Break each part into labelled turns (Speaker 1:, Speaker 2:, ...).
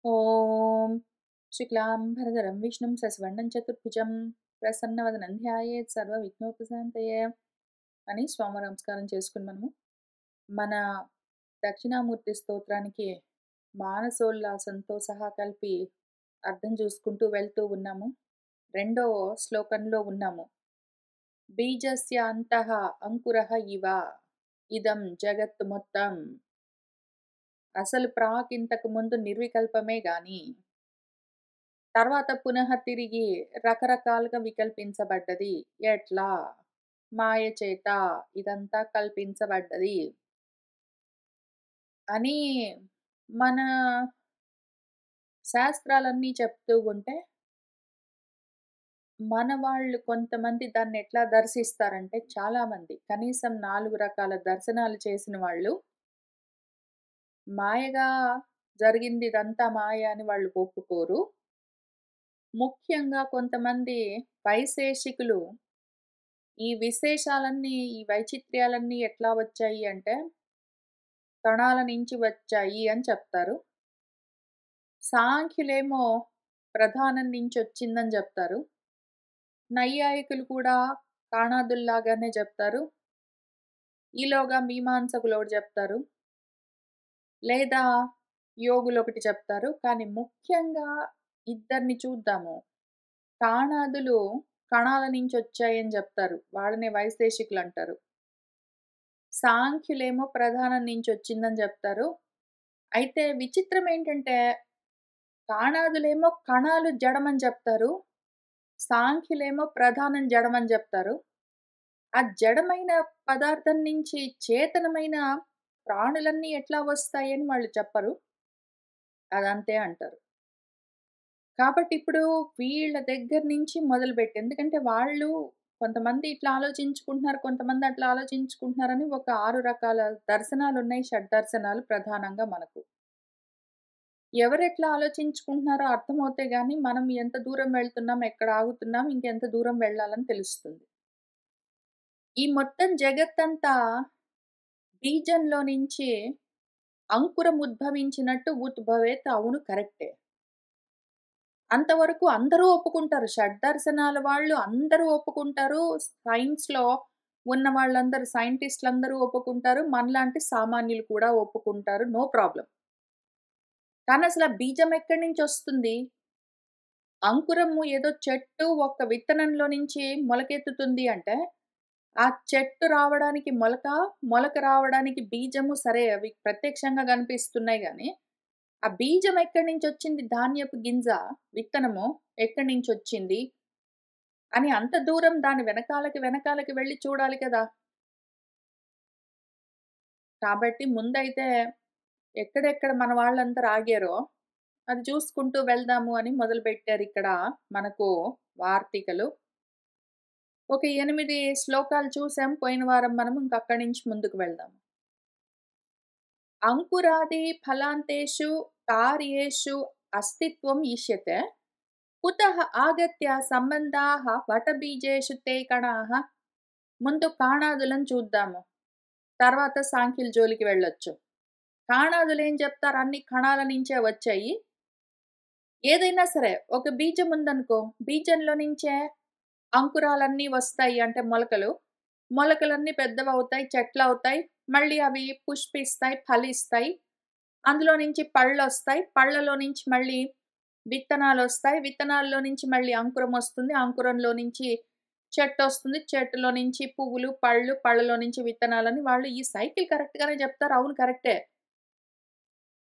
Speaker 1: ఓం శుక్లాంబరధరం విష్ణుం శశివర్ణం చతుర్భుజం ప్రసన్నవదనం ధ్యాయేత్ సర్వవిఘ్నోపశాంతయే అని స్వామి నమస్కారం చేసుకుని మన దక్షిణామూర్తి స్తోత్రానికి మానసోల్లాసంతో సహా కలిపి అర్థం చూసుకుంటూ వెళ్తూ ఉన్నాము. రెండో శ్లోకంలో ఉన్నాము. బీజస్య అంతః అంకురః ఇవ ఇదం జగత్ మొత్తం. అసలు ఇంతకు ముందు నిర్వికల్పమే గాని తర్వాత పునః తిరిగి రకరకాలుగా వికల్పించబడ్డది. ఎట్లా? మాయ చేత ఇదంతా కల్పించబడ్డది అని మన శాస్త్రాలన్నీ చెప్తూ ఉంటే, మన వాళ్ళు కొంతమంది దాన్నెట్లా దర్శిస్తారంటే చాలామంది కనీసం 4 రకాల దర్శనాలు చేసిన వాళ్ళు, మాయగా జరిగిందిదంతా మాయ అని వాళ్ళు ఒప్పుకోరు. ముఖ్యంగా కొంతమంది వైశేషికులు ఈ విశేషాలన్నీ, ఈ వైచిత్ర్యాలన్నీ ఎట్లా వచ్చాయి అంటే, కణాల నుంచి వచ్చాయి అని చెప్తారు. సాంఖ్యులేమో ప్రధానం నుంచొచ్చిందని జెప్తారు. నైయాయికులు కూడా కాణాదుల్లాగానే జెప్తారు. ఈలోగా మీమాంసకులోటి జెప్తారు. లేదా యోగులొకటి చెప్తారు. కానీ ముఖ్యంగా ఇద్దరిని చూద్దాము. కాణాదులు కణాల నుంచొచ్చాయని జెప్తారు. వాళ్ళనే వైశేషికులంటారు. సాంఖ్యులేమో ప్రధానం నుంచొచ్చిందని జెప్తారు. అయితే విచిత్రం ఏంటంటే, కాణాదులేమో కణాలు జడమని జెప్తారు. సాంఖ్యులేమో ప్రధానం జడమని జెప్తారు. ఆ జడమైన పదార్థం నుంచి చేతనమైన ప్రాణులన్నీ ఎట్లా వస్తాయని వాళ్ళు చెప్పరు. అదంతే అంటారు. కాబట్టి ఇప్పుడు వీళ్ళ దగ్గర నుంచి మొదలుపెట్టి, ఎందుకంటే వాళ్ళు కొంతమంది ఇట్లా ఆలోచించుకుంటున్నారు, కొంతమంది అట్లా ఆలోచించుకుంటున్నారని ఒక 6 రకాల దర్శనాలున్నాయి. షడ్దర్శనాలు ప్రధానంగా మనకు. ఎవరెట్లా ఆలోచించుకుంటున్నారో అర్థమవుతే గాని మనం ఎంత దూరం వెళ్తున్నాం, ఎక్కడ ఆగుతున్నాం, ఇంకెంత దూరం వెళ్ళాలని తెలుస్తుంది. ఈ మొత్తం జగత్తంతా బీజంలో నుంచి అంకురం ఉద్భవించినట్టు ఉద్భవేత్ అవును కరెక్టే. అంతవరకు అందరూ ఒప్పుకుంటారు. షడ్దర్శనాల వాళ్ళు అందరూ ఒప్పుకుంటారు. సైన్స్‌లో ఉన్న వాళ్ళందరూ సైంటిస్ట్‌లందరూ ఒప్పుకుంటారు. మనలాంటి సామాన్యులు కూడా ఒప్పుకుంటారు. No problem. కానీ అసల బీజం ఎక్కడి నుంచొస్తుంది? అంకురము ఏదో చెట్టు ఒక విత్తనంలో నుంచి మొలకెత్తుతుంది అంటే, ఆ చెట్టు రావడానికి మొలక, మొలక రావడానికి బీజము సరే అవి ప్రత్యక్షంగా కనిపిస్తున్నాయి గానీ, ఆ బీజం ఎక్కడి నుంచొచ్చింది? ధాన్యపు గింజ, విత్తనము ఎక్కడి నుంచొచ్చింది? అని అంత దూరం దాని వెనకాలకి, వెనకాలకి వెళ్లి చూడాలి కదా! కాబట్టి ముందైతే ఎక్కడెక్కడ మన వాళ్ళందరూ ఆగారో, అది చూసుకుంటూ వెళ్దాము అని మొదలుపెట్టారిక్కడ మనకు వార్తికలు. ఒక 8 శ్లోకాలు చూసాం పోయిన వారం మనం. ఇంక అక్కడి నుంచి ముందుకు వెళ్దాం. అంకురాది ఫలాంతేషు కార్యేషు అస్తిత్వం ఈష్యతే. కుతః ఆగత్య సంబంధాః వటబీజేషు తే కణాః. ముందు కాణాదులను చూద్దాము. తర్వాత సాంఖ్యుల జోలికి వెళ్ళొచ్చు. కాణాదులేం చెప్తారు? అన్ని కణాల నుంచే వచ్చాయి. ఏదైనా సరే ఒక బీజం ఉందనుకో, బీజంలో నుంచే అంకురాలన్నీ వస్తాయి. అంటే మొలకలు. మొలకలన్నీ పెద్దవవుతాయి, చెట్లవుతాయి. మళ్ళీ అవి పుష్పిస్తాయి, ఫలిస్తాయి. అందులో నుంచి పళ్ళొస్తాయి. పళ్ళలో నుంచి మళ్ళీ విత్తనాలొస్తాయి. విత్తనాల్లో నుంచి మళ్ళీ అంకురమొస్తుంది. అంకురంలో నుంచి చెట్టొస్తుంది. చెట్టులో నుంచి పువ్వులు, పళ్ళు, పళ్ళలో నుంచి విత్తనాలని వాళ్ళు ఈ సైకిల్ కరెక్ట్‌గానే చెప్తారు. అవును కరెక్టే.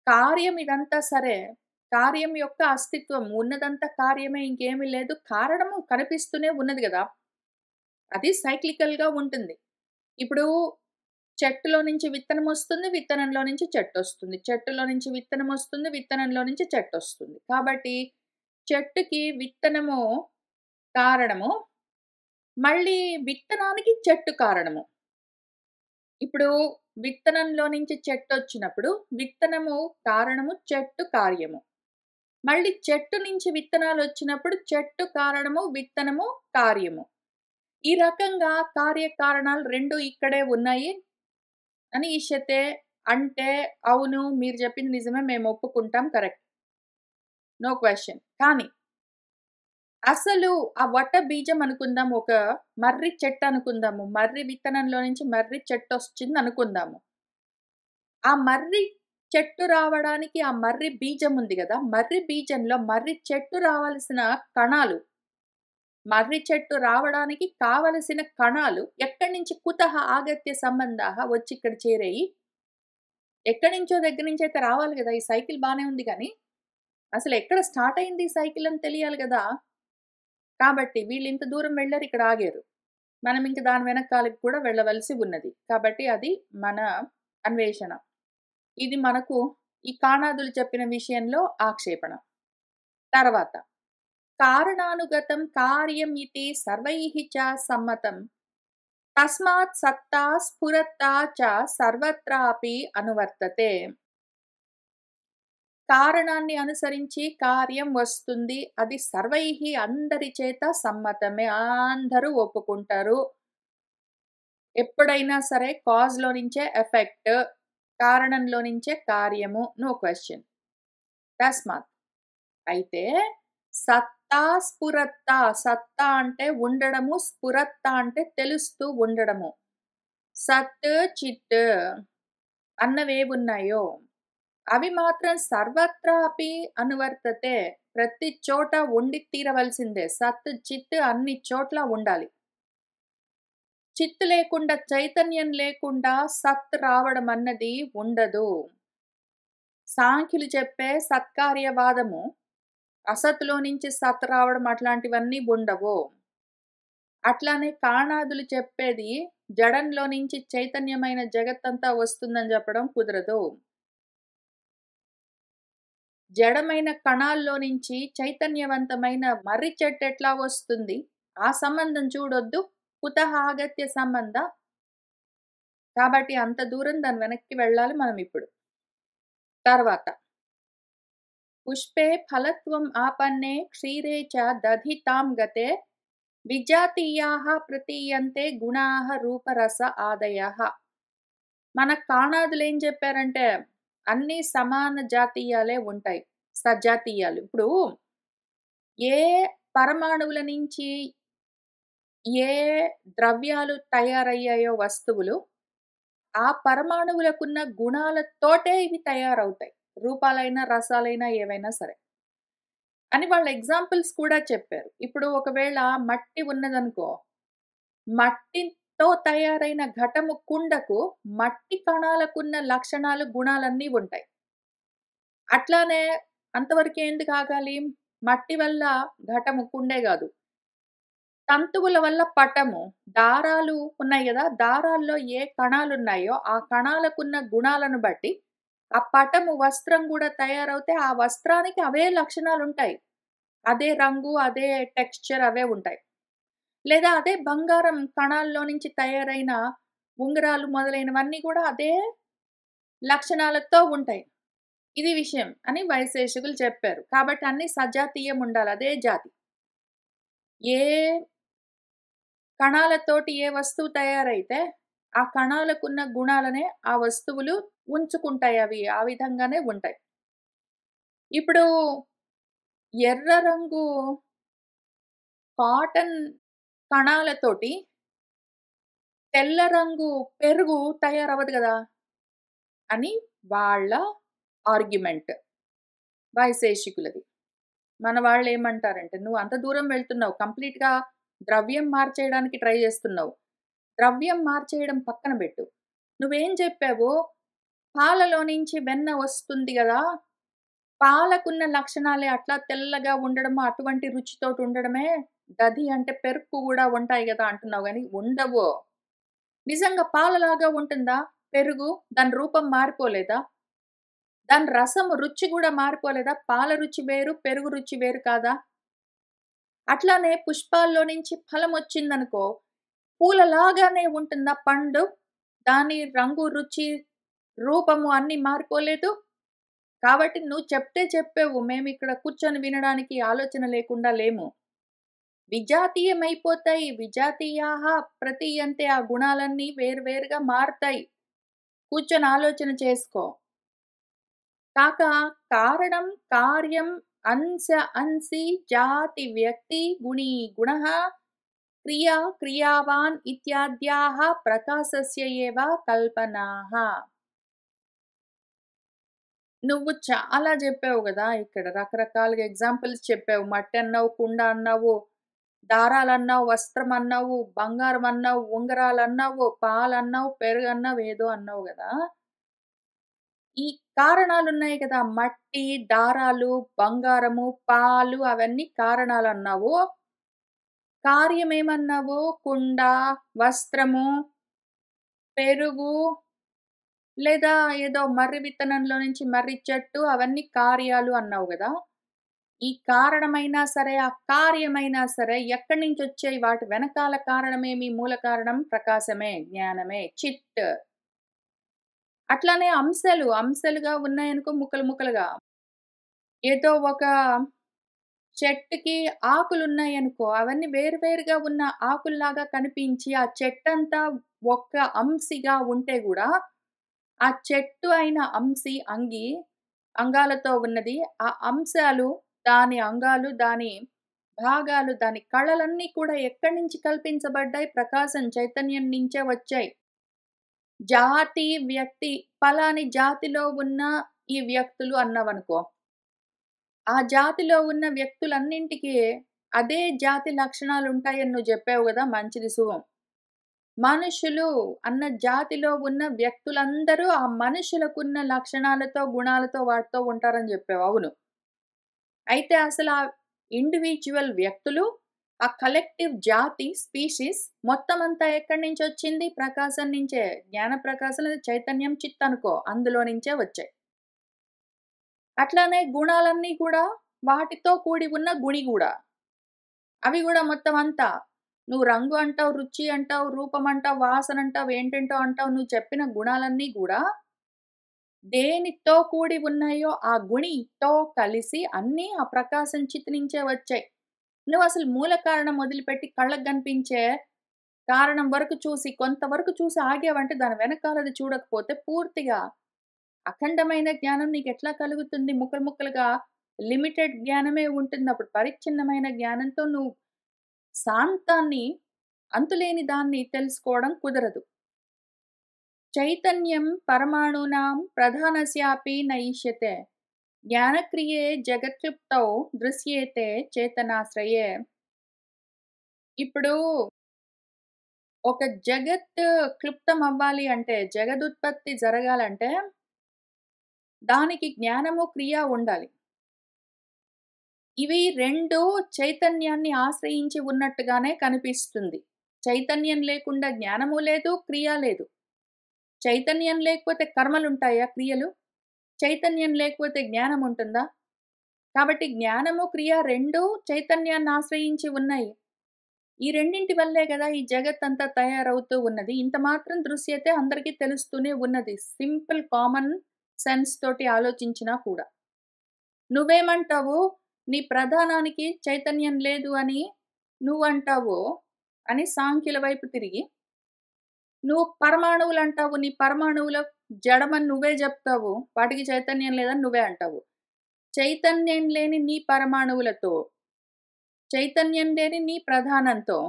Speaker 1: కార్యం ఇదంతా సరే. కార్యం యొక్క అస్తిత్వం ఉన్నదంతా కార్యమే ఇంకేమీ లేదు. కారణము కనిపిస్తూనే ఉన్నది గదా! అది సైక్లికల్‌గా ఉంటుంది. ఇప్పుడు చెట్టులో నుంచి విత్తనమొస్తుంది. విత్తనంలో నుంచి చెట్టొస్తుంది. చెట్టులో నుంచి విత్తనమొస్తుంది. విత్తనంలో నుంచి చెట్టొస్తుంది. కాబట్టి చెట్టుకి విత్తనము కారణము. మళ్ళీ విత్తనానికి చెట్టు కారణము. ఇప్పుడు విత్తనంలో నుంచి చెట్టొచ్చినప్పుడు విత్తనము కారణము, చెట్టు కార్యము. మళ్ళీ చెట్టు నుంచి విత్తనాలొచ్చినప్పుడు చెట్టు కారణము, విత్తనము కార్యము. ఈ రకంగా కార్యకారణాలు 2 ఇక్కడే ఉన్నాయి అని ఈష్యతే. అంటే అవును మీరు చెప్పింది నిజమే మేము ఒప్పుకుంటాం కరెక్ట్. No question. కానీ అసలు ఆ వట బీజం అనుకుందాం. ఒక మర్రి చెట్టు అనుకుందాము. మర్రి విత్తనంలో నుంచి మర్రి చెట్టొచ్చింది అనుకుందాము. ఆ మర్రి చెట్టు రావడానికి ఆ మర్రి బీజం ఉంది గదా! మర్రి బీజంలో మర్రి చెట్టు రావాల్సిన కణాలు, మర్రి చెట్టు రావడానికి కావలసిన కణాలు ఎక్కడి నుంచి కుతః ఆగత్య సంబంధాః వచ్చి ఇక్కడ చేరాయి. ఎక్కడి నుంచో దగ్గర నుంచయితే రావాలి గదా! ఈ సైకిల్ బానే ఉంది గానీ, అసలెక్కడ స్టార్ట్ అయింది ఈ సైకిల్ అని తెలియాలి గదా! కాబట్టి వీళ్ళింత దూరం వెళ్లారు, ఇక్కడ ఆగారు. మనమింక దాని వెనకాలకి కూడా వెళ్ళవలసి ఉన్నది. కాబట్టి అది మన అన్వేషణ. ఇది మనకు ఈ కాణాదులు చెప్పిన విషయంలో ఆక్షేపణ. తర్వాత కారణానుగతం కార్యం ఇతి సర్వైః చ సమ్మతం. తస్మాత్ సత్తా స్ఫురత్తా చ సర్వత్రాపి అనువర్తతే. కారణాన్ని అనుసరించి కార్యం వస్తుంది. అది సర్వైః అందరి చేత సమ్మతమే. అందరూ ఒప్పుకుంటారు. ఎప్పుడైనా సరే కాజ్‌లో నుంచే ఎఫెక్ట్, కారణంలో నుంచే కార్యము. No question. తస్మాత్ అయితే సత్తా స్ఫురత్తా, సత్తా అంటే ఉండడము, స్ఫురత్తా అంటే తెలుస్తూ ఉండడము. సత్, చిత్ అన్నవేవున్నాయో అవి మాత్రం సర్వత్రాపి అనువర్తతే. ప్రతి చోట ఉండి తీరవలసిందే. సత్, చిత్ అన్ని చోట్ల ఉండాలి. చిత్ లేకుండా, చైతన్యం లేకుండా సత్ రావడం అన్నది ఉండదు. సాంఖ్యులు చెప్పే సత్కార్యవాదము, అసత్తులో నుంచి సత్ రావడం అట్లాంటివన్నీ ఉండవు. అట్లానే కాణాదులు చెప్పేది జడంలో నుంచి చైతన్యమైన జగత్తంతా వస్తుందని చెప్పడం కుదరదు. జడమైన కణాల్లో నుంచి చైతన్యవంతమైన మర్రి చెట్టు ఎట్లా వస్తుంది? ఆ సంబంధం చూడొద్దు. కుతః ఆగత్య సంబంధ. కాబట్టి అంత దూరం దాని వెనక్కి వెళ్ళాలి మనమిప్పుడు. తర్వాత పుష్పే ఫలత్వం ఆపన్నే క్షీరే చ దధితాం గతే విజాతీయాః ప్రతీయంతే గుణాః రూపరస ఆదయః. మన కాణాదులేం చెప్పారంటే అన్నీ సమాన జాతీయాలే ఉంటాయి. సజాతీయాలు. ఇప్పుడు ఏ పరమాణువుల నుంచి ఏ ద్రవ్యాలు తయారయ్యాయో వస్తువులు, ఆ పరమాణువులకున్న గుణాలతోటే ఇవి తయారవుతాయి. రూపాలైనా, రసాలైనా ఏవైనా సరే. అని వాళ్ళ ఎగ్జాంపుల్స్ కూడా చెప్పారు. ఇప్పుడు ఒకవేళ మట్టి ఉన్నదనుకో, మట్టితో తయారైన ఘటము కుండకు మట్టి కణాలకున్న లక్షణాలు, గుణాలన్నీ ఉంటాయి. అట్లానే అంతవరకే ఎందుకు ఆగాలి? మట్టి వల్ల ఘటము కుండే గాదు. తంతువుల వల్ల పటము, దారాలు ఉన్నాయి గదా! దారాల్లో ఏ కణాలున్నాయో, ఆ కణాలకున్న గుణాలను బట్టి, ఆ పటము వస్త్రం గూడా తయారవుతే, ఆ వస్త్రానికి అవే లక్షణాలుంటాయి. అదే రంగు, అదే టెక్స్చర్ అవే ఉంటాయి. లేదా అదే బంగారం కణాల్లో నుంచి తయారైన ఉంగరాలు మొదలైనవన్నీ గూడా అదే లక్షణాలతో ఉంటాయి. ఇది విషయం అని వైశేషికులు చెప్పారు. కాబట్టి అన్నీ సజాతీయం ఉండాలి. అదే జాతి. ఏ కణాలతోటి ఏ వస్తువు తయారైతే, ఆ కణాలకున్న గుణాలనే ఆ వస్తువులు ఉంచుకుంటాయి. అవి ఆ విధంగానే ఉంటాయి. ఇప్పుడు ఎర్ర రంగు కాటన్ కణాలతోటి తెల్ల రంగు పెరుగు తయారవ్వదు గదా! అని వాళ్ళ ఆర్గ్యుమెంట్. వైశేషికులది. మన వాళ్ళేమంటారంటే, "నువ్వు అంత దూరం వెళ్తున్నావు. కంప్లీట్‌గా ద్రవ్యం మార్చేయడానికి ట్రై జేస్తున్నావు. ద్రవ్యం మార్చేయడం పక్కన బెట్టు. నువ్వేం జెప్పావు, పాలలో నుంచి వెన్న వస్తుంది గదా! పాలకున్న లక్షణాలే అట్లా తెల్లగా ఉండడము, అటువంటి రుచితోటి ఉండడమే దధి అంటే పెరుగు గూడా ఉంటాయి గదా!" అంటున్నావు గానీ ఉండవు. నిజంగా పాలలాగా ఉంటుందా పెరుగు? దాని రూపం మారిపోలేదా? దాని రసము రుచి గూడా మారిపోలేదా? పాల రుచి వేరు, పెరుగు రుచి వేరు కాదా? అట్లానే పుష్పాల్లో నుంచి ఫలమొచ్చిందనుకో, పూలలాగానే ఉంటుందా పండు? దాని రంగు, రుచి, రూపము అన్నీ మారిపోలేదు? కాబట్టి నువ్వు చెప్తే చెప్పావు. మేమిక్కడ కూర్చొని వినడానికి ఆలోచన లేకుండా లేము. విజాతీయమైపోతాయి. విజాతీయాః ప్రతీయంతే. ఆ గుణాలన్నీ వేరు వేరుగా మారతాయి. కూర్చొని ఆలోచన చేసుకో. కాక కారణం, కార్యం अंश अंसि जाति व्यक्ति गुणी गुणः क्रिया क्रियावान् इत्याद्याः प्रकाशस्य एव कल्पनाः. నువ్వు చాలా జెప్పావు గదా! ఇక్కడ రకరకాలుగా ఎగ్జాంపుల్స్ చెప్పావు. మట్టన్నావు, కుండ అన్నావు, దారాలన్నావు, వస్త్రమన్నావు, బంగారమన్నావు, ఉంగరాలన్నావు, పాలన్నావు, పెరుగన్నావు, ఏదో అన్నావు గదా! ఈ కారణాలున్నాయి కదా! మట్టి, దారాలు, బంగారము, పాలు అవన్నీ కారణాలన్నావు. కార్యమేమన్నావు? కుండ, వస్త్రము, పెరుగు లేదా ఏదో మర్రి విత్తనంలో నుంచి మర్రి చెట్టు అవన్నీ కార్యాలు అన్నావు గదా! ఈ కారణమైనా సరే, ఆ కార్యమైనా సరే ఎక్కడి నుంచొచ్చాయి? వాటి వెనకాల కారణమేమి? మూల కారణం ప్రకాశమే, జ్ఞానమే, చిత్. అట్లానే అంశాలుగా ఉన్నాయనుకో ముక్కలు ముక్కలుగా. ఏదో ఒక చెట్టుకి ఆకులున్నాయనుకో, అవన్నీ వేరు వేరుగా ఉన్న ఆకుల్లాగా కనిపించి, ఆ చెట్టంతా ఒక్క అంశిగా ఉంటే గూడా, ఆ చెట్టు అయిన అంగాలతో ఉన్నది. ఆ అంశాలు, దాని అంగాలు, దాని భాగాలు, దాని కళలన్నీ కూడా ఎక్కడి నుంచి కల్పించబడ్డాయి? ప్రకాశం, చైతన్యం నుంచే వచ్చాయి. జాతి, వ్యక్తి, పలాని జాతిలో ఉన్న ఈ వ్యక్తులు అన్నావనుకో, ఆ జాతిలో ఉన్న వ్యక్తులన్నింటికి అదే జాతి లక్షణాలుంటాయని నువ్వు జెప్పావు గదా! మంచిది శుభం. మనుషులు అన్న జాతిలో ఉన్న వ్యక్తులందరూ ఆ మనుషులకున్న లక్షణాలతో, గుణాలతో వాటితో ఉంటారని జెప్పావు. అవును. అయితే అసలా ఇండివిడ్యువల్ వ్యక్తులు, ఆ కలెక్టివ్ జాతి, స్పీషీస్ మొత్తమంతా ఎక్కడి నుంచొచ్చింది? ప్రకాశం నుంచే. జ్ఞాన ప్రకాశం లేదా చైతన్యం, చిత్ అనుకో. అందులో నుంచే వచ్చాయి. అట్లానే గుణాలన్నీ కూడా వాటితో కూడి ఉన్న గుణిగూడ. అవి గూడా మొత్తం అంతా. నువ్వు రంగు అంటావు, రుచి అంటావు, రూపం అంటావు, వాసన అంటావు, ఏంటేంటో అంటావు. నువ్వు చెప్పిన గుణాలన్నీ గూడా దేనితో కూడి ఉన్నాయో ఆ గుణితో కలిసి అన్నీ ఆ ప్రకాశం చిత్ నుంచే వచ్చాయి. నువ్వసలు మూల కారణం వదిలిపెట్టి కళ్ళకు గనిపించే కారణం వరకు చూసి, కొంతవరకు చూసి ఆగావంటే దాని వెనకాలది చూడకపోతే పూర్తిగా అఖండమైన జ్ఞానం నీకెట్లా కలుగుతుంది? ముక్కలు ముక్కలుగా లిమిటెడ్ జ్ఞానమే ఉంటుందప్పుడు. పరిచ్ఛిన్నమైన జ్ఞానంతో నువ్వు శాంతాన్ని, అంతులేని దాన్ని తెలుసుకోవడం కుదరదు. చైతన్యం పరమాణూనాం ప్రధానస్యాపి నయిష్యతే. జ్ఞానక్రియే జగత్క్లుప్తౌ దృశ్యేతే చేతనాశ్రయే. ఇప్పుడు ఒక జగత్ క్లుప్తం అవ్వాలి అంటే, జగదుత్పత్తి జరగాలంటే, దానికి జ్ఞానము, క్రియ ఉండాలి. ఇవి 2 చైతన్యాన్ని ఆశ్రయించి ఉన్నట్టుగానే కనిపిస్తుంది. చైతన్యం లేకుండా జ్ఞానము లేదు, క్రియ లేదు. చైతన్యం లేకపోతే కర్మలుంటాయా? క్రియలు? చైతన్యం లేకపోతే జ్ఞానం ఉంటుందా? కాబట్టి జ్ఞానము, క్రియ 2 చైతన్యాన్ని ఆశ్రయించి ఉన్నాయి. ఈ రెండింటి వల్లే గదా ఈ జగత్తంతా తయారవుతూ ఉన్నది. ఇంత మాత్రం దృశ్యతే అందరికీ తెలుస్తూనే ఉన్నది. సింపుల్ కామన్ సెన్స్ తోటి ఆలోచించినా కూడా. నువ్వేమంటావు? నీ ప్రధానానికి చైతన్యం లేదు అని నువ్వంటావు అని సాంఖ్యుల వైపు తిరిగి, నువ్వు పరమాణువులంటావు. నీ పరమాణువుల జడమని నువ్వే జెప్తావు. వాటికి చైతన్యం లేదని నువ్వే అంటావు. చైతన్యం లేని నీ పరమాణువులతో, చైతన్యం లేని నీ ప్రధానంతో,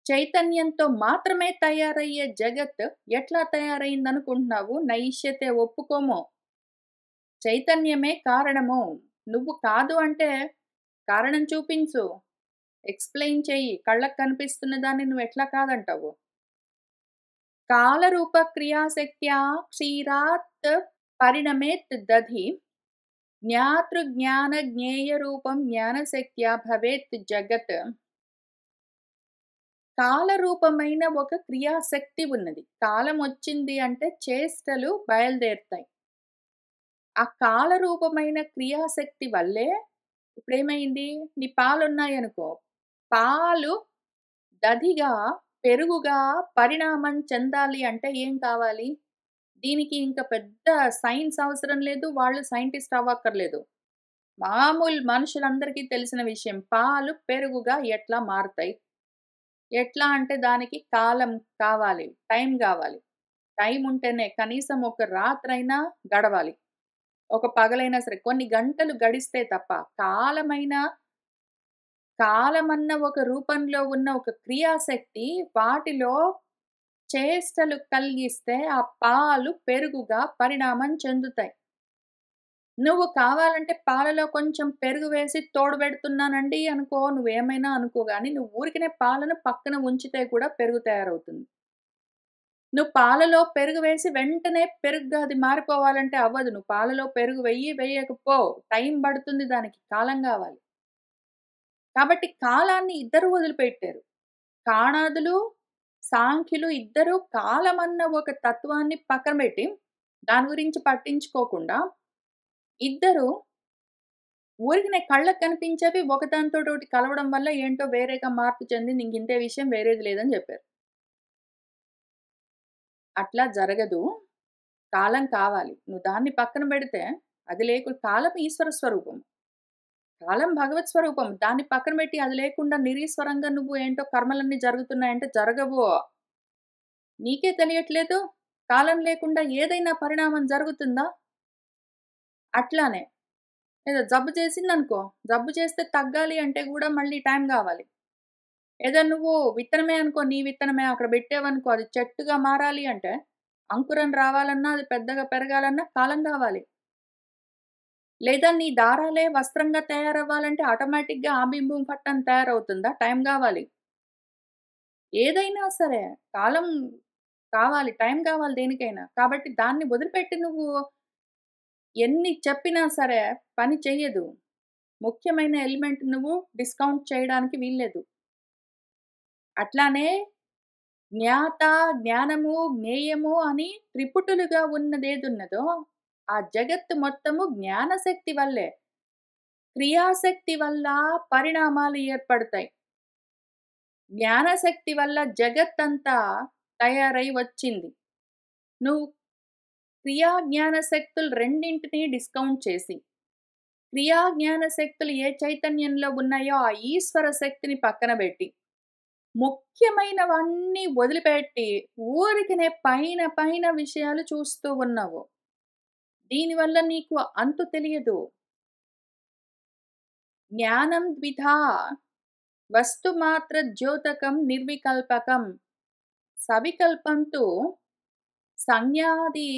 Speaker 1: చైతన్యంతో మాత్రమే తయారయ్యే జగత్ ఎట్లా తయారైందనుకుంటున్నావు? నయిష్యతే ఒప్పుకోము. చైతన్యమే కారణము. నువ్వు కాదు అంటే కారణం చూపించు. ఎక్స్‌ప్లెయిన్ చెయ్యి. కళ్ళకు కనిపిస్తున్న దాన్ని నువ్వెట్లా కాదంటావు? కాలరూప క్రియాశక్త్యా క్షీరాత్ పరిణమేత్ దధి జ్ఞాతృజ్ఞాన జ్ఞేయరూపం జ్ఞానశక్త్యా భవేత్ జగత్. కాలరూపమైన ఒక క్రియాశక్తి ఉన్నది. కాలం వచ్చింది అంటే చేష్టలు బయలుదేరుతాయి. ఆ కాలరూపమైన క్రియాశక్తి వల్లే ఇప్పుడేమైంది? నీ పాలున్నాయనుకో, పాలు దధిగా, పెరుగుగా పరిణామం చెందాలి అంటే ఏం కావాలి? దీనికి ఇంక పెద్ద సైన్స్ అవసరం లేదు. వాళ్ళు సైంటిస్ట్ అవ్వక్కర్లేదు. మామూలు మనుషులందరికీ తెలిసిన విషయం. పాలు పెరుగుగా ఎట్లా మారతాయి? ఎట్లా అంటే దానికి కాలం కావాలి. టైం గావాలి. టైం ఉంటేనే కనీసం ఒక రాత్రైనా గడవాలి. ఒక పగలైనా సరే కొన్ని గంటలు గడిస్తే తప్ప కాలమన్న ఒక రూపంలో ఉన్న ఒక క్రియాశక్తి వాటిలో చేష్టలు కలిగిస్తే ఆ పాలు పెరుగుగా పరిణామం చెందుతాయి. నువ్వు కావాలంటే పాలలో కొంచెం పెరుగు వేసి తోడుబెడుతున్నానండి అనుకో, నువ్వేమైనా అనుకో గాని, నువ్వు ఊరికనే పాలను పక్కన ఉంచితే కూడా పెరుగు తయారవుతుంది. నువ్వు పాలలో పెరుగు వేసి వెంటనే పెరుగుగా అది మారిపోవాలంటే అవ్వదు. నువ్వు పాలలో పెరుగు వెయ్యి, వెయ్యకపో. టైం పడుతుంది దానికి. కాలం గావాలి. కాబట్టి కాలాన్ని ఇద్దరు వదిలిపెట్టారు. కాణాదులు, సాంఖ్యులు ఇద్దరూ కాలమన్న ఒక తత్వాన్ని పక్కన బెట్టి, దాని గురించి పట్టించుకోకుండా ఇద్దరు ఊరికినే కళ్ళకి కనిపించేవి ఒకదానితోటి కలవడం వల్ల ఏంటో వేరేగా మార్పు చెందింది. ఇంకింతే విషయం వేరేది లేదని జెప్పారు. అట్లా జరగదు. కాలం కావాలి. నువ్వు దాన్ని పక్కన బెడితే అది కాలం ఈశ్వర స్వరూపం. కాలం భగవత్ స్వరూపం. దాన్ని పక్కన బెట్టి అది లేకుండా నిరీశ్వరంగా నువ్వు ఏంటో కర్మలన్నీ జరుగుతున్నాయంటే జరగవు. నీకే తెలియట్లేదు. కాలం లేకుండా ఏదైనా పరిణామం జరుగుతుందా? అట్లానే ఏదో జబ్బు చేసిందనుకో, జబ్బు చేస్తే తగ్గాలి అంటే గూడా మళ్ళీ టైం గావాలి. ఏదో నువ్వు విత్తనమే అనుకో, నీ విత్తనమే అక్కడ బెట్టావనుకో, అది చెట్టుగా మారాలి అంటే, అంకురం రావాలన్నా, అది పెద్దగా పెరగాలన్నా కాలం గావాలి. లేదా నీ దారాలే వస్త్రంగా తయారవ్వాలంటే ఆటోమేటిక్‌గా ఆ బింబం పట్టని తయారవుతుందా? టైం గావాలి. ఏదైనా సరే కాలం కావాలి. టైం గావాలి దేనికైనా. కాబట్టి దాన్ని వదిలిపెట్టి నువ్వు ఎన్ని చెప్పినా సరే పని చెయ్యదు. ముఖ్యమైన ఎలిమెంట్ నువ్వు డిస్కౌంట్ చేయడానికి వీల్లేదు. అట్లానే జ్ఞాత, జ్ఞానము, జ్ఞేయము అని త్రిపుటులుగా ఉన్నదేదున్నదో, ఆ జగత్తు మొత్తము జ్ఞానశక్తి వల్లే. క్రియాశక్తి వల్ల పరిణామాలు ఏర్పడతాయి. జ్ఞానశక్తి వల్ల జగత్తంతా తయారై వచ్చింది. నువ్వు క్రియా, జ్ఞాన శక్తులు రెండింటిని డిస్కౌంట్ చేసి, క్రియా, జ్ఞాన శక్తులు ఏ చైతన్యంలో ఉన్నాయో ఆ ఈశ్వర శక్తిని పక్కన బెట్టి, ముఖ్యమైనవన్నీ వదిలిపెట్టి, ఊరికనే పైన పైన విషయాలు చూస్తూ ఉన్నావు. దీనివల్ల నీకు అంతు తెలియదు. జ్ఞానం ద్విధా వస్తుమాత్ర ద్యోతకం నిర్వికల్పకం. సవికల్పం తు సంజ్ఞాది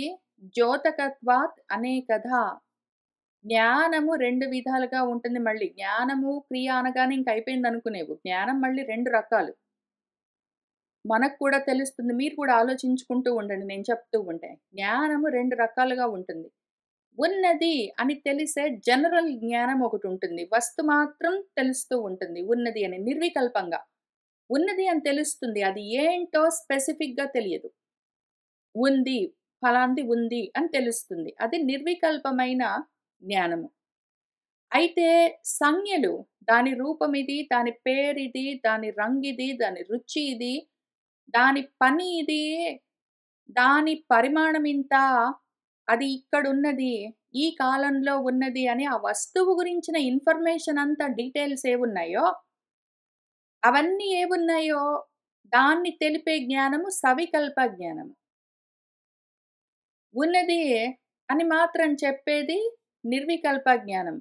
Speaker 1: ద్యోతకత్వాత్ అనేకధా. జ్ఞానము 2 విధాలుగా ఉంటుంది మళ్ళీ. జ్ఞానము, క్రియ అనగానే ఇంక అయిపోయిందనుకునేవు. జ్ఞానం మళ్ళీ 2 రకాలు. మనకు కూడా తెలుస్తుంది. మీరు కూడా ఆలోచించుకుంటూ ఉండండి నేను చెప్తూ ఉంటే. జ్ఞానము 2 రకాలుగా ఉంటుంది. ఉన్నది అని తెలిసే జనరల్ జ్ఞానం ఒకటుంటుంది. వస్తు మాత్రం తెలుస్తూ ఉంటుంది. ఉన్నది అని నిర్వికల్పంగా. ఉన్నది అని తెలుస్తుంది. అది ఏంటో స్పెసిఫిక్‌గా తెలియదు. ఉంది. ఫలాంది ఉంది అని తెలుస్తుంది. అది నిర్వికల్పమైన జ్ఞానము. అయితే సంజ్ఞలు దాని రూపమిది, దాని పేరిది, దాని రంగిది, దాని రుచి ఇది, దాని పని ఇది, దాని పరిమాణమింత, అది ఇక్కడున్నది, ఈ కాలంలో ఉన్నది అని ఆ వస్తువు గురించిన ఇన్ఫర్మేషన్ అంతా డీటెయిల్స్ ఏవున్నాయో, అవన్నీ ఏవున్నాయో దాన్ని తెలిపే జ్ఞానము సవికల్ప జ్ఞానము. ఉన్నది అని మాత్రం చెప్పేది నిర్వికల్ప జ్ఞానం.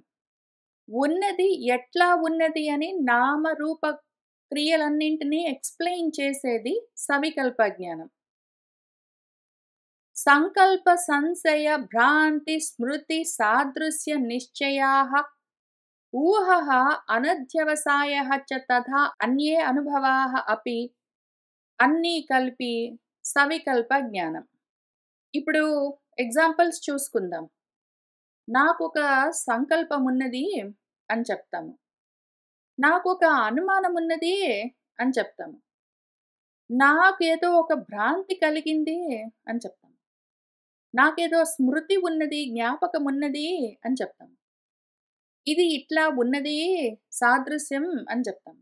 Speaker 1: ఉన్నది ఎట్లా ఉన్నది అని నామరూప క్రియలన్నింటినీ ఎక్స్‌ప్లెయిన్ చేసేది సవికల్ప జ్ఞానం. సంకల్ప సంశయ భ్రాంతి స్మృతి సాదృశ్య నిశ్చయాః ఊహః అనధ్యవసాయః చ తథా అన్యే అనుభవాః అపి అన్నీ కలిపి సవికల్ప జ్ఞానం. ఇప్పుడు ఎగ్జాంపుల్స్ చూసుకుందాం. నాకొక సంకల్పమున్నది అని చెప్తాము. నాకొక అనుమానమున్నది అని చెప్తాము. నాకేదో ఒక భ్రాంతి కలిగింది అని చెప్తాము. నాకేదో స్మృతి ఉన్నది, జ్ఞాపకమున్నది అని చెప్తాము. ఇది ఇట్లా ఉన్నది సాదృశ్యం అని చెప్తాము.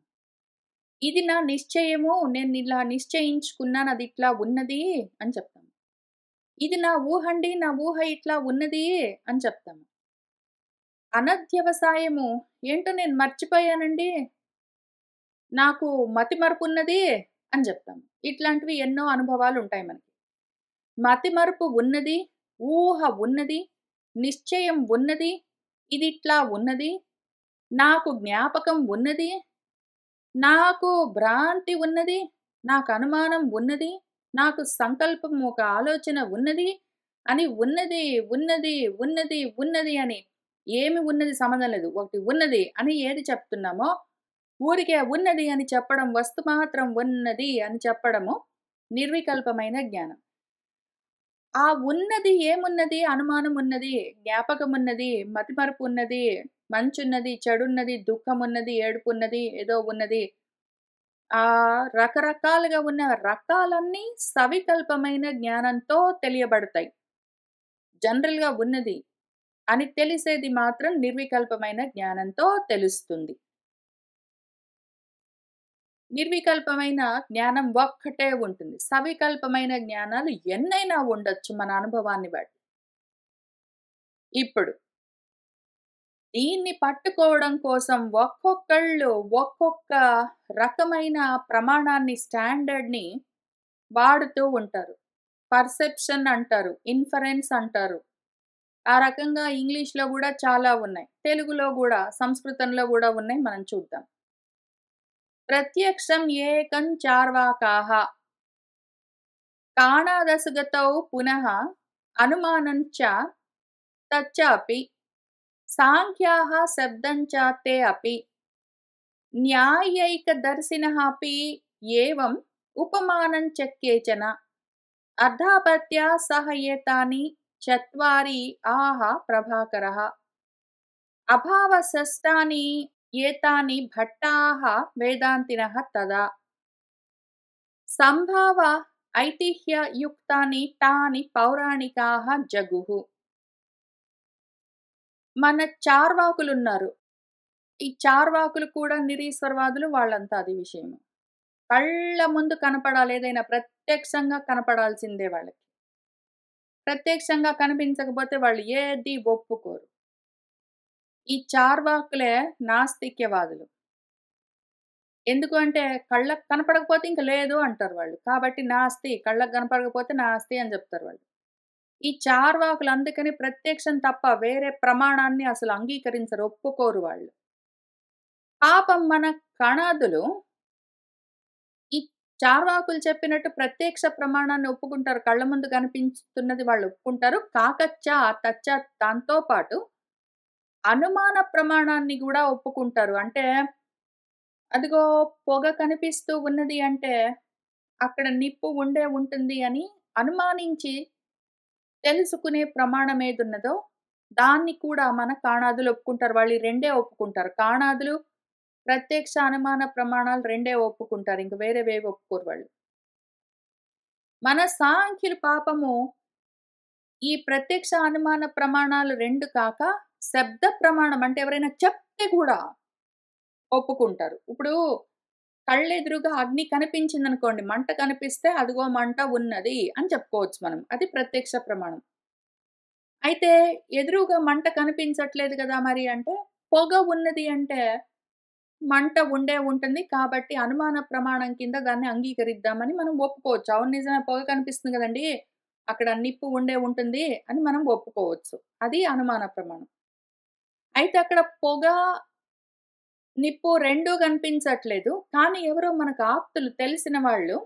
Speaker 1: ఇది నా నిశ్చయము, నేనిలా నిశ్చయించుకున్నాను అది ఇట్లా ఉన్నది అని చెప్తాము. ఇది నా ఊహండి, నా ఊహ ఇట్లా ఉన్నది అని చెప్తాము. అనధ్యవసాయము ఏంటో నేను మర్చిపోయానండి. నాకు మతిమరుపున్నది అని జెప్తాము. ఇట్లాంటివి ఎన్నో అనుభవాలుంటాయి మనకి. మతిమరుపు ఉన్నది, ఊహ ఉన్నది, నిశ్చయం ఉన్నది, ఇదిట్లా ఉన్నది, నాకు జ్ఞాపకం ఉన్నది, నాకు భ్రాంతి ఉన్నది, నాకు అనుమానం ఉన్నది, నాకు సంకల్పం ఒక ఆలోచన ఉన్నది అని ఉన్నది, ఉన్నది, ఉన్నది, ఉన్నది అని ఏమి ఉన్నది సంబంధం లేదు. ఒకటి ఉన్నది అని ఏది చెప్తున్నామో ఊరికే ఉన్నది అని చెప్పడం, వస్తు మాత్రం ఉన్నది అని చెప్పడము నిర్వికల్పమైన జ్ఞానం. ఆ ఉన్నది ఏమున్నది? అనుమానం ఉన్నది, జ్ఞాపకం ఉన్నది, మతిమరుపు ఉన్నది, మంచున్నది, చెడున్నది, దుఃఖమున్నది, ఏడుపున్నది, ఏదో ఉన్నది. రకరకాలుగా ఉన్న రకాలన్నీ సవికల్పమైన జ్ఞానంతో తెలియబడతాయి. జనరల్‌గా ఉన్నది అని తెలిసేది మాత్రం నిర్వికల్పమైన జ్ఞానంతో తెలుస్తుంది. నిర్వికల్పమైన జ్ఞానం ఒక్కటే ఉంటుంది. సవికల్పమైన జ్ఞానాలు ఎన్నైనా ఉండొచ్చు మన అనుభవాన్ని బట్టి. ఇప్పుడు దీన్ని పట్టుకోవడం కోసం ఒక్కొక్కళ్ళు ఒక్కొక్క రకమైన ప్రమాణాన్ని, స్టాండర్డ్‌ని వాడుతూ ఉంటారు. పర్సెప్షన్ అంటారు. ఇన్ఫరెన్స్ అంటారు. ఆ రకంగా ఇంగ్లీష్‌లో గూడా చాలా ఉన్నాయి. తెలుగులో గూడా, సంస్కృతంలో గూడా ఉన్నాయి. మనం చూద్దాం. ప్రత్యక్షం ఏకం చార్వాకాః కాణాదసుగతౌ పునః అనుమానం చ తచ్చాపి సాంఖ్యాः శబ్దం చ తే అపి న్యాయైకదర్శినः అపి ఏవం ఉపమానం చ కేచన అర్ధాపత్య సహ ఏతాని చత్వారి ఆహ ప్రభాకరः అభావషష్ఠాని ఏతాని భట్టాః వేదాంతినః తదా సంభావ ఐతిహ్య యుక్తాని తాని పౌరాణికాః జగుః. మన చార్వాకులున్నారు. ఈ చార్వాకులు కూడా నిరీశ్వరవాదులు, వాళ్ళంతా అది విషయము. కళ్ళ ముందు కనపడాలి, ఏదైనా ప్రత్యక్షంగా కనపడాల్సిందే వాళ్ళకి. ప్రత్యక్షంగా కనిపించకపోతే వాళ్ళు ఏది ఒప్పుకోరు. ఈ చార్వాకులే నాస్తిక్యవాదులు. ఎందుకు అంటే కళ్ళకి కనపడకపోతే ఇంక లేదు అంటారు వాళ్ళు. కాబట్టి నాస్తి, కళ్ళకి కనపడకపోతే నాస్తి అని చెప్తారు వాళ్ళు. ఈ చార్వాకులు అందుకని ప్రత్యక్షం తప్ప వేరే ప్రమాణాన్ని అసలు అంగీకరించరు, ఒప్పుకోరు వాళ్ళు. పాపం మన కణాదులు ఈ చార్వాకులు చెప్పినట్టు ప్రత్యక్ష ప్రమాణాన్ని ఒప్పుకుంటారు. కళ్ళ ముందు కనిపించుతున్నది వాళ్ళు ఒప్పుకుంటారు. కాకచ్చ, తచ్చ దాంతో పాటు అనుమాన ప్రమాణాన్ని గూడా ఒప్పుకుంటారు. అంటే అదిగో పొగ కనిపిస్తూ ఉన్నది అంటే అక్కడ నిప్పు ఉండే ఉంటుంది అని అనుమానించి తెలుసుకునే ప్రమాణం ఏదున్నదో దాన్ని కూడా మన కాణాదులు ఒప్పుకుంటారు. వాళ్ళు ఈ రెండే ఒప్పుకుంటారు. కాణాదులు ప్రత్యక్ష, అనుమాన ప్రమాణాలు రెండే ఒప్పుకుంటారు. ఇంక వేరేవేవి ఒప్పుకోరు వాళ్ళు. మన సాంఖ్యులు పాపము ఈ ప్రత్యక్ష, అనుమాన ప్రమాణాలు 2 కాక శబ్ద ప్రమాణం అంటే ఎవరైనా చెప్తే గూడా ఒప్పుకుంటారు. ఇప్పుడు కళ్ళెదురుగా అగ్ని కనిపించిందనుకోండి, మంట కనిపిస్తే అదిగో మంట ఉన్నది అని చెప్పుకోవచ్చు మనం. అది ప్రత్యక్ష ప్రమాణం. అయితే ఎదురుగా మంట కనిపించట్లేదు గదా మరి అంటే, పొగ ఉన్నది అంటే మంట ఉండే ఉంటుంది. కాబట్టి అనుమాన ప్రమాణం కింద దాన్ని అంగీకరిద్దామని మనం ఒప్పుకోవచ్చు. అవును నిజమే, పొగ కనిపిస్తుంది గదండీ! అక్కడ నిప్పు ఉండే ఉంటుంది అని మనం ఒప్పుకోవచ్చు. అది అనుమాన ప్రమాణం. అయితే అక్కడ పొగ, నిప్పు 2 కనిపించట్లేదు. కానీ ఎవరో మనకు ఆప్తులు, తెలిసిన వాళ్ళు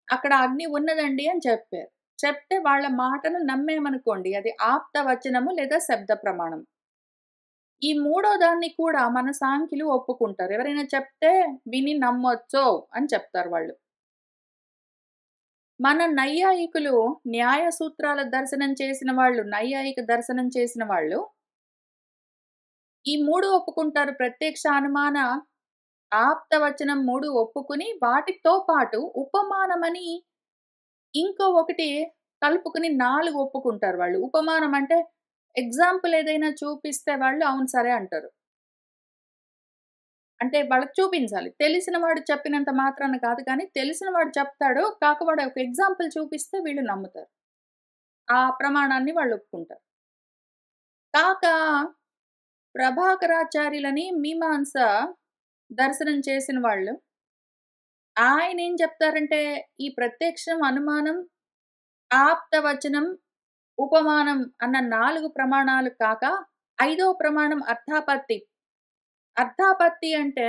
Speaker 1: అక్కడ అగ్ని ఉన్నదండి అని చెప్పారు. చెప్తే వాళ్ళ మాటను నమ్మామనుకోండి, అది ఆప్త వచనము లేదా శబ్ద ప్రమాణం. ఈ మూడో దాన్ని కూడా మన సాంఖ్యులు ఒప్పుకుంటారు. ఎవరైనా చెప్తే విని నమ్మొచ్చో అని చెప్తారు వాళ్ళు. మన నైయాయికులు న్యాయ సూత్రాల దర్శనం చేసిన వాళ్ళు, నైయాయిక దర్శనం చేసిన వాళ్ళు ఈ 3 ఒప్పుకుంటారు. ప్రత్యక్ష, అనుమాన, ఆప్తవచనం 3 ఒప్పుకుని వాటితో పాటు ఉపమానమని ఇంకో ఒకటి కలుపుకొని 4 ఒప్పుకుంటారు వాళ్ళు. ఉపమానం అంటే ఎగ్జాంపుల్ ఏదైనా చూపిస్తే వాళ్ళు అవును సరే అంటారు. అంటే వాళ్ళకి చూపించాలి. తెలిసిన వాడు చెప్పినంత మాత్రాన కాదు కానీ, తెలిసిన వాడు చెప్తాడు. వాడు ఒక ఎగ్జాంపుల్ చూపిస్తే వీళ్ళు నమ్ముతారు. ఆ ప్రమాణాన్ని వాళ్ళు ఒప్పుకుంటారు. కాక ప్రభాకరాచార్యులని మీమాంస దర్శనం చేసిన వాళ్ళు, ఆయనేం చెప్తారంటే, ఈ ప్రత్యక్షం, అనుమానం, ఆప్తవచనం, ఉపమానం అన్న 4 ప్రమాణాలు కాక, ఐదో ప్రమాణం అర్థాపత్తి. అర్థాపత్తి అంటే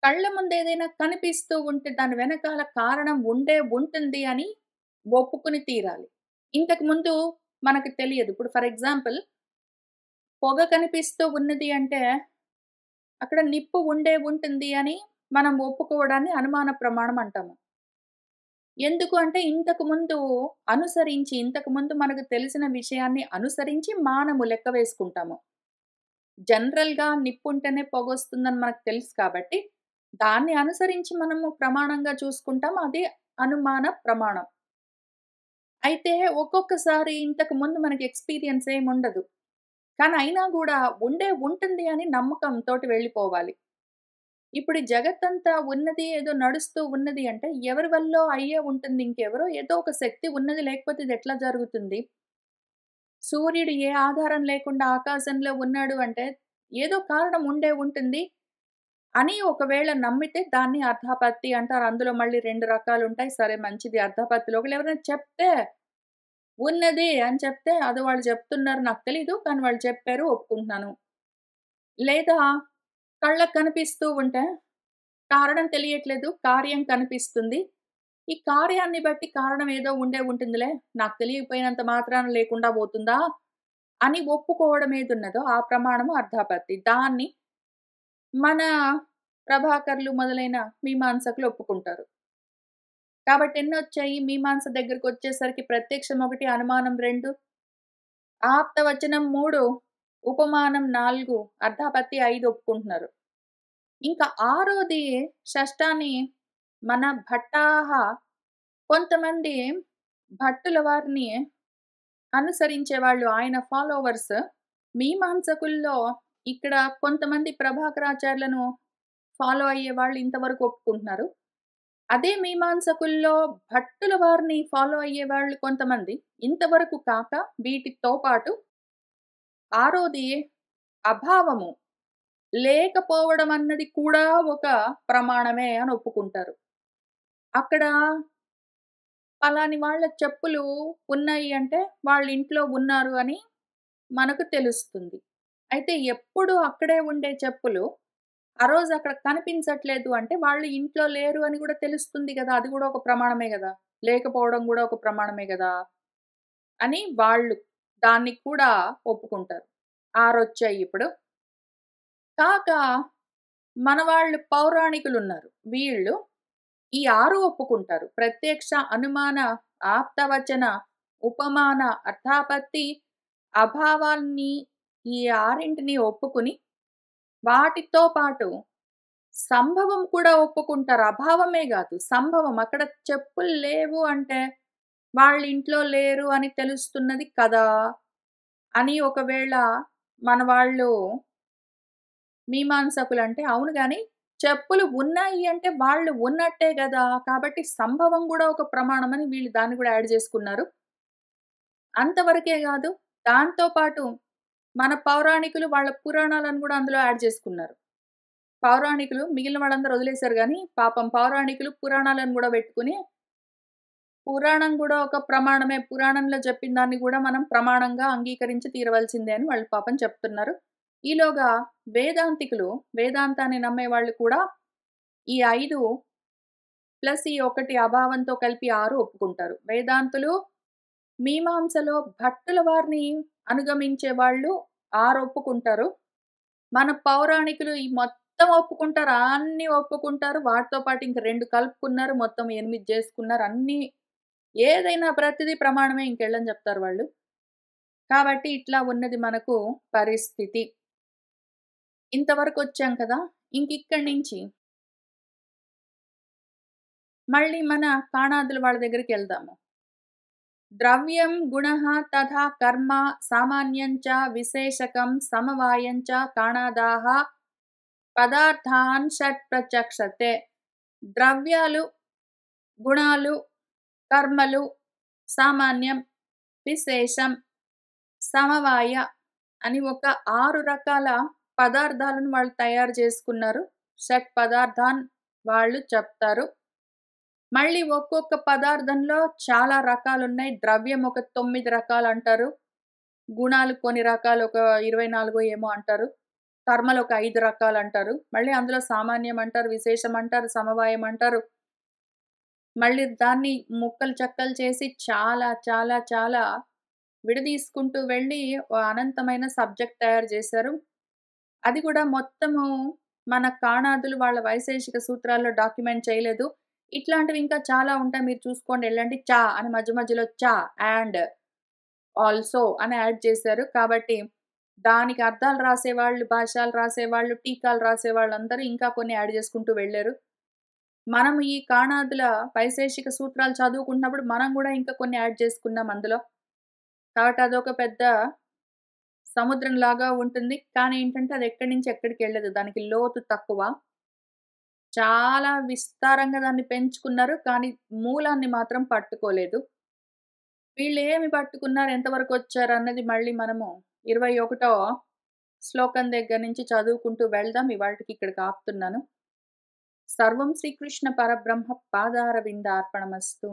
Speaker 1: కళ్ళ ముందేదైనా కనిపిస్తూ ఉంటే దాని వెనకాల కారణం ఉండే ఉంటుంది అని ఒప్పుకొని తీరాలి. ఇంతకు ముందు మనకు తెలియదు. ఇప్పుడు ఫర్ ఎగ్జాంపుల్ పొగ కనిపిస్తూ ఉన్నది అంటే, అక్కడ నిప్పు ఉండే ఉంటుంది అని మనం ఒప్పుకోవడాన్ని అనుమాన ప్రమాణం అంటాము. ఎందుకు అంటే ఇంతకు ముందు మనకు తెలిసిన విషయాన్ని అనుసరించి మానము లెక్క వేసుకుంటాము. జనరల్‌గా నిప్పుంటేనే పొగొస్తుందని మనకు తెలుసు కాబట్టి, దాన్ని అనుసరించి మనము ప్రమాణంగా చూసుకుంటాం. అది అనుమాన ప్రమాణం. అయితే ఒక్కొక్కసారి ఇంతకు ముందు మనకి ఎక్స్‌పీరియన్స్ ఏముండదు. కానీ అయినా గూడా ఉంటుంది అని నమ్మకంతోటి వెళ్ళిపోవాలి. ఇప్పుడు ఈ జగత్తంతా ఉన్నది, ఏదో నడుస్తూ ఉన్నది అంటే ఎవరి వల్లో అయ్యే ఉంటుంది. ఇంకెవరో ఏదో ఒక శక్తి ఉన్నది, లేకపోతే ఇదెట్లా జరుగుతుంది? సూర్యుడు ఏ ఆధారం లేకుండా ఆకాశంలో ఉన్నాడు అంటే, ఏదో కారణం ఉండే ఉంటుంది అని ఒకవేళ నమ్మితే దాన్ని అర్థాపత్తి అంటారు. అందులో మళ్ళీ 2 రకాలుంటాయి. సరే మంచిది అర్థాపత్తిలో ఒకళ్ళు ఎవరైనా చెప్తే, ఉన్నది అని చెప్తే అది వాళ్ళు చెప్తున్నారు నాకు తెలీదు. కానీ వాళ్ళు చెప్పారు ఒప్పుకుంటున్నాను. లేదా కళ్ళకి కనిపిస్తూ ఉంటే కారణం తెలియట్లేదు. కార్యం కనిపిస్తుంది. ఈ కార్యాన్ని బట్టి కారణం ఏదో ఉండే ఉంటుందిలే. నాకు తెలియకపోయినంత మాత్రాన లేకుండా పోతుందా? అని ఒప్పుకోవడం ఏదున్నదో ఆ ప్రమాణము అర్థాపత్తి. దాన్ని మన ప్రభాకర్లు మొదలైన మీమాంసకులు ఒప్పుకుంటారు. కాబట్టి ఎన్నొచ్చాయి? మీమాంస దగ్గరకొచ్చేసరికి ప్రత్యక్షం 1, అనుమానం 2, ఆప్తవచనం 3, ఉపమానం 4, అర్థాపత్తి 5 ఒప్పుకుంటున్నారు. ఇంకా ఆరోది షష్ఠాన్ని మన భట్టాహ కొంతమంది భట్టుల వారిని అనుసరించేవాళ్ళు ఆయన ఫాలోవర్స్. మీమాంసకుల్లో ఇక్కడ కొంతమంది ప్రభాకరాచార్యులను ఫాలో అయ్యేవాళ్ళు ఇంతవరకు ఒప్పుకుంటున్నారు. అదే మీమాంసకుల్లో భట్టుల వారిని ఫాలో అయ్యేవాళ్ళు కొంతమంది ఇంతవరకు కాక వీటితో పాటు ఆరోది అభావము లేకపోవడం అన్నది కూడా ఒక ప్రమాణమే అని ఒప్పుకుంటారు. అక్కడ పలాని వాళ్ళ చెప్పులు ఉన్నాయి అంటే వాళ్ళింట్లో ఉన్నారు అని మనకు తెలుస్తుంది. అయితే ఎప్పుడు అక్కడే ఉండే చెప్పులు, ఆ రోజు అక్కడ కనిపించట్లేదు అంటే వాళ్ళు ఇంట్లో లేరు అని గూడా తెలుస్తుంది గదా! అది గూడా ఒక ప్రమాణమే గదా! లేకపోవడం గూడా ఒక ప్రమాణమే గదా! అని వాళ్ళు దాన్ని కూడా ఒప్పుకుంటారు. ఆరొచ్చాయి ఇప్పుడు. కాక మన వాళ్ళు పౌరాణికులున్నారు. వీళ్ళు ఈ 6 ఒప్పుకుంటారు. ప్రత్యక్ష, అనుమాన, ఆప్తవచన, ఉపమాన, అర్థాపత్తి, అభావాన్ని ఈ 6ంటిని ఒప్పుకుని, వాటితో పాటు సంభవం కూడా ఒప్పుకుంటారు. అభావమే గాదు. సంభవం అక్కడ చెప్పులు లేవు అంటే, వాళ్ళింట్లో లేరు అని తెలుస్తున్నది కదా! అని ఒకవేళ మన వాళ్ళు మీమాంసకులంటే, అవును గాని చెప్పులు ఉన్నాయి అంటే వాళ్ళు ఉన్నట్టే గదా! కాబట్టి సంభవం గూడా ఒక ప్రమాణమని వీళ్ళు దాన్ని గూడా యాడ్ జేసుకున్నారు. అంతవరకే గాదు. దాంతో పాటు మన పౌరాణికులు వాళ్ళ పురాణాలను గూడా అందులో యాడ్ చేసుకున్నారు. పౌరాణికులు మిగిలిన వాళ్ళందరూ వదిలేసారు గానీ, పాపం పౌరాణికులు పురాణాలను గూడా బెట్టుకొని, పురాణం గూడా ఒక ప్రమాణమే. పురాణంలో జెప్పిన దాన్ని గూడా మనం ప్రమాణంగా అంగీకరించి తీరవలసిందే అని వాళ్ళు పాపం చెప్తున్నారు. ఈలోగా వేదాంతికులు, వేదాంతాన్ని నమ్మేవాళ్ళు కూడా ఈ 5 ప్లస్ ఈ 1 అభావంతో కలిపి 6 ఒప్పుకుంటారు. వేదాంతులు మీమాంసలో భట్టుల వారిని అనుగమించే వాళ్ళు 6 ఒప్పుకుంటారు. మన పౌరాణికులు ఈ మొత్తం ఒప్పుకుంటారు. అన్నీ ఒప్పుకుంటారు. వాటితో పాటు ఇంక 2 కలుపుకున్నారు. మొత్తం 8 జేసుకున్నారు. అన్నీ ఏదైనా ప్రతిది ప్రమాణమే ఇంకెళ్ళని జెప్తారు వాళ్ళు. కాబట్టి ఇట్లా ఉన్నది మనకు పరిస్థితి. ఇంతవరకొచ్చాం కదా! ఇంకిక్కడి నుంచి మళ్ళీ మన కాణాదుల వాళ్ళ దగ్గరికెళ్దాము. ద్రవ్యం గుణః తథా కర్మ సామాన్యం చ విశేషకం సమవాయం చ కాణాదాః పదార్థాన్ షట్ ప్రచక్షతే. ద్రవ్యాలు, గుణాలు, కర్మలు, సామాన్యం, విశేషం, సమవాయ అని ఒక 6 రకాల పదార్థాలను వాళ్ళు తయారు చేసుకున్నారు. షట్ పదార్థాన్ వాళ్ళు చెప్తారు. మళ్ళీ ఒక్కొక్క పదార్థంలో చాలా రకాలున్నాయి. ద్రవ్యం ఒక 9 రకాలంటారు. గుణాలు కొన్ని రకాలు ఒక 24 ఏమో అంటారు. కర్మలు ఒక 5 రకాలంటారు. మళ్ళీ అందులో సామాన్యం అంటారు, విశేషం అంటారు, సమవాయం అంటారు. మళ్ళీ దాన్ని ముక్కలు చెక్కలు చేసి చాలా, చాలా, చాలా విడదీసుకుంటూ వెళ్ళి ఓ అనంతమైన సబ్జెక్ట్ తయారు జేశారు. అది గూడా మొత్తము మన కాణాదులు వాళ్ళ వైశేషిక సూత్రాల్లో డాక్యుమెంట్ చేయలేదు. ఇట్లాంటివి ఇంకా చాలా ఉంటాయి. మీరు చూసుకోండి ఎళ్ళండి. అని మధ్య మధ్యలో అండ్, ఆల్సో అని యాడ్ చేశారు. కాబట్టి దానికి అర్థాలు రాసేవాళ్ళు, భాష్యాలు రాసేవాళ్ళు, టీకాలు రాసేవాళ్ళందరూ ఇంకా కొన్ని యాడ్ చేసుకుంటూ వెళ్లారు. మనం ఈ కాణాదుల వైశేషిక సూత్రాలు చదువుకుంటున్నప్పుడు మనం గూడా ఇంకా కొన్ని యాడ్ చేసుకున్నాం అందులో. కాబట్టి అదొక పెద్ద సముద్రంలాగా ఉంటుంది. కానీ ఏంటంటే అది ఎక్కడి నుంచి ఎక్కడికెళ్ళదు. దానికి లోతు తక్కువ. చాలా విస్తారంగా దాన్ని పెంచుకున్నారు. కానీ మూలాన్ని మాత్రం పట్టుకోలేదు. వీళ్ళేమి పట్టుకున్నారు, ఎంతవరకొచ్చారన్నది మళ్ళీ మనము 21వ శ్లోకం దగ్గర నుంచి చదువుకుంటూ వెళ్దాం. ఇవాల్టికి ఇక్కడికి ఆపుతున్నాను. సర్వం శ్రీకృష్ణ పరబ్రహ్మ పాదారవిందార్పణమస్తు.